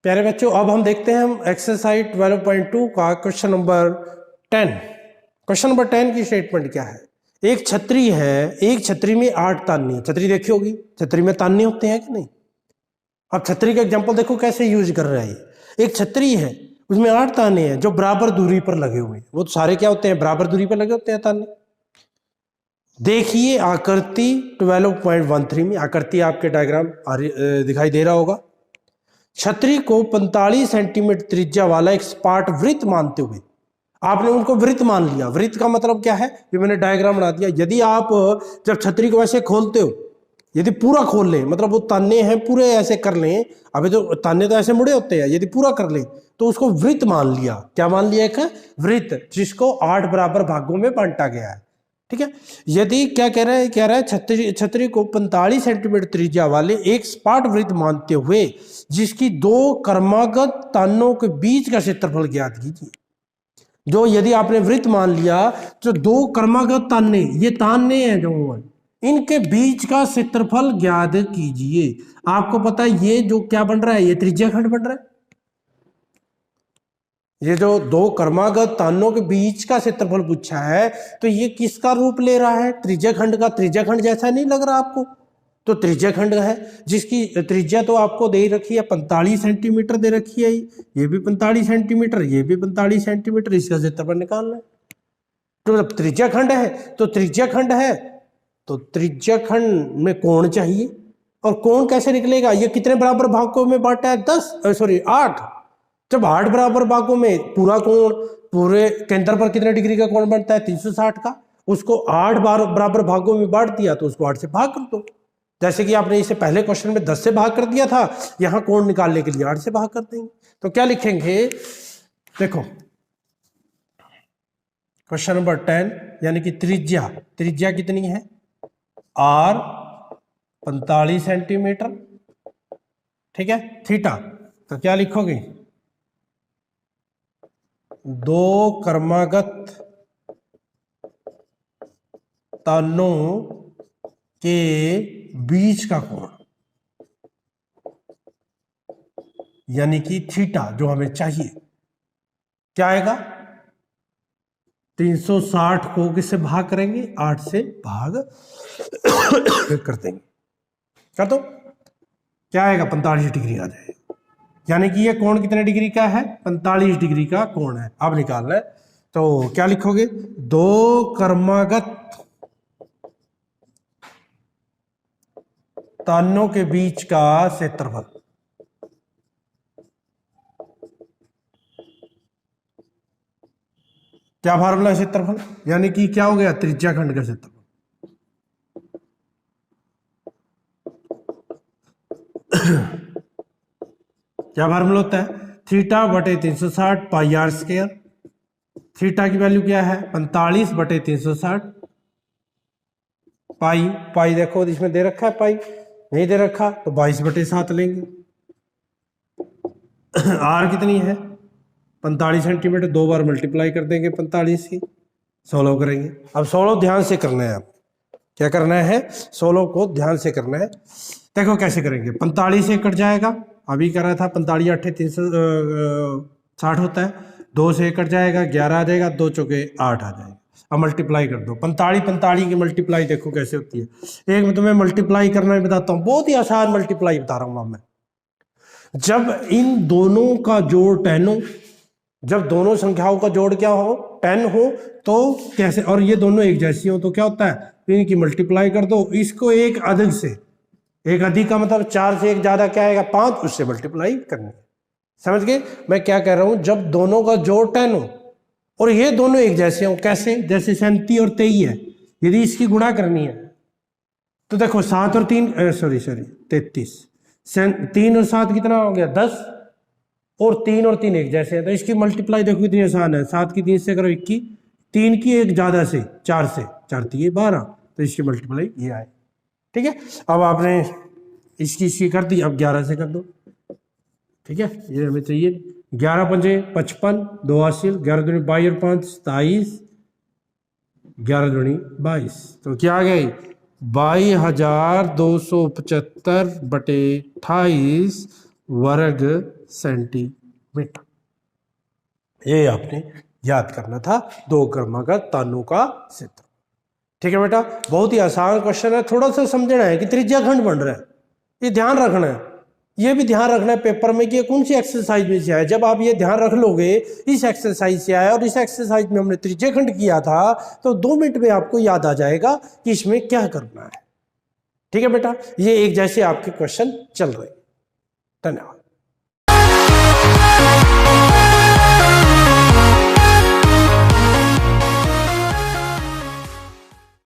प्यारे बच्चों, अब हम देखते हैं हम एक्सरसाइज 12.2 का क्वेश्चन नंबर 10। क्वेश्चन नंबर 10 की स्टेटमेंट क्या है? एक छतरी है, एक छतरी में 8 तान्ने हैं। छतरी देखी होगी, छतरी में तान्ने होते हैं कि नहीं? अब छतरी का एग्जांपल देखो कैसे यूज कर रहा है ये। एक छतरी है, उसमें 8 ताने हैं जो बराबर दूरी पर लगे हुए हैं। वो तो सारे क्या होते हैं? बराबर दूरी पर लगे होते हैं ताने। देखिए आकृति 12.13 में, आकृति आपके डायग्राम दिखाई दे रहा होगा। छतरी को 45 सेंटीमीटर त्रिज्या वाला एक सपाट वृत्त मानते हुए आपने उनको वृत्त मान लिया। वृत्त का मतलब क्या है? ये मैंने डायग्राम बना दिया। यदि आप जब छतरी को ऐसे खोलते हो, यदि पूरा खोल लें, मतलब वो ताने हैं पूरे ऐसे कर लें, अभी तो ताने तो ऐसे मुड़े होते हैं, यदि पूरा कर लें तो उसको वृत्त मान लिया। क्या मान लिया? एक वृत्त, जिसको 8 बराबर भागों में बांटा गया है। ठीक है। यदि क्या कह रहा है छतरी को 45 सेंटीमीटर त्रिज्या वाले एक सपाट वृत्त मानते हुए जिसकी 2 क्रमागत तानों के बीच का क्षेत्रफल ज्ञात कीजिए। जो यदि आपने वृत्त मान लिया तो 2 क्रमागत ताने, ये ताने हैं जो इनके बीच का क्षेत्रफल ज्ञात कीजिए। आपको पता है ये जो क्या बन रहा है, ये त्रिज्या खंड बन रहा है। ये जो 2 क्रमागत तानों के बीच का क्षेत्रफल पूछा है तो ये किसका रूप ले रहा है? त्रिज्या खंड का। त्रिज्या खंड जैसा नहीं लग रहा आपको? तो त्रिज्या खंड है जिसकी त्रिज्या तो आपको दे रखी है 45 सेंटीमीटर दे रखी है। ये भी 45 सेंटीमीटर, ये भी 45 सेंटीमीटर, इसका क्षेत्रफल निकालना है। तो जब त्रिज्या खंड है तो त्रिज्या खंड है तो त्रिज्या खंड में कोण चाहिए। और कोण कैसे निकलेगा? ये कितने बराबर भागों में बांटा है? 8। जब 8 बराबर भागों में पूरा कोण, पूरे केंद्र पर कितने डिग्री का कोण बनता है? 360 का। उसको 8 बराबर भागों में बांट दिया तो उसको 8 से भाग कर दो। जैसे कि आपने इसे पहले क्वेश्चन में 10 से भाग कर दिया था, यहां कोण निकालने के लिए 8 से भाग कर देंगे। तो क्या लिखेंगे? देखो क्वेश्चन नंबर 10, यानी कि त्रिज्या कितनी है? r 45 centimetre. ठीक है। थीटा तो क्या लिखोगे? 2 क्रमागत तानों के बीच का कोण, यानी कि थीटा जो हमें चाहिए, क्या आएगा? 360 को किससे भाग करेंगे? 8 से भाग कर देंगे। कर दो, क्या आएगा? 45 डिग्री आ जाएगा। यानी कि ये कोण कितने डिग्री का है? 45 डिग्री का कोण है। अब निकालना है तो क्या लिखोगे? 2 क्रमागत तानों के बीच का क्षेत्रफल। क्या फार्मूला है क्षेत्रफल? यानी कि क्या हो गया? त्रिज्या खंड का क्षेत्रफल। क्या फार्मूला होता है? थीटा बटे 360 पाई आर स्क्वायर। थीटा की वैल्यू क्या है? 45 बटे 360 पाई देखो इसमें दे रखा है, पाई नहीं दे रखा तो 22 बटे 7 लेंगे। आर कितनी है? 45 सेंटीमीटर। 2 बार मल्टीप्लाई कर देंगे 45 की, 16 करेंगे। अब 16 ध्यान से करना है। आप क्या करना है? 16 को ध्यान से करना है। देखो कैसे करेंगे। 45 से कट जाएगा, अभी कर रहा था 45 8 360 होता है। 2 से कट जाएगा, 11 आ जाएगा, 2 चौके 8 आ जाएगा। अब मल्टीप्लाई कर दो। 45 की मल्टीप्लाई देखो कैसे होती है। एक मैं तुम्हें मल्टीप्लाई करना ही बताता हूँ, बहुत ही आसान मल्टीप्लाई बता रहा हूँ मैं। जब इन दोनों का जोड़ 10 हो, जब दोनों संख्याओं का जोड़ क्या हो? 10 हो, तो कैसे? और ये दोनों एक जैसी हो तो क्या होता है? इनकी मल्टीप्लाई कर दो। इसको एक अधिक से, एक अधिक का मतलब 4 से एक ज्यादा क्या आएगा? 5, उससे मल्टीप्लाई करनी। समझ गए मैं क्या कह रहा हूं? जब दोनों का जोड़ 10 हो और ये दोनों एक जैसे हो, कैसे? जैसे 37 और 23 है, यदि इसकी गुणा करनी है तो देखो 7 और 3 33, 3 और 7 कितना हो गया? 10, और 3 और 3 एक जैसे हैं तो इसकी मल्टीप्लाई देखो कितनी आसान है। 7 की 3 से करो 21, 3 की एक ज्यादा से 4 से, 4 3 12, तो इसकी मल्टीप्लाई ये आए। ठीक है। अब आपने इसकी कर दी, अब 11 से कर दो। ठीक है, ये हमें चाहिए। 11 पंजे 55, 2 हासिल, 11 दूनी 22 और 5 27, 11 दूनी 22, तो क्या आ गई? 22,275 बटे 28 वर्ग सेंटीमीटर। ये आपने याद करना था, 2 क्रमागत तानों का क्षेत्र। ठीक है बेटा, बहुत ही आसान क्वेश्चन है। थोड़ा सा समझना है कि त्रिज्या खंड बन रहा है, ये ध्यान रखना है। ये भी ध्यान रखना है पेपर में कि कौन सी एक्सरसाइज में से आया। जब आप ये ध्यान रख लोगे इस एक्सरसाइज से आया और इस एक्सरसाइज में हमने त्रिज्या खंड किया था, तो 2 मिनट में आपको याद आ जाएगा कि इसमें क्या करना है। ठीक है बेटा, ये एक जैसे आपके क्वेश्चन चल रहे हैं। धन्यवाद।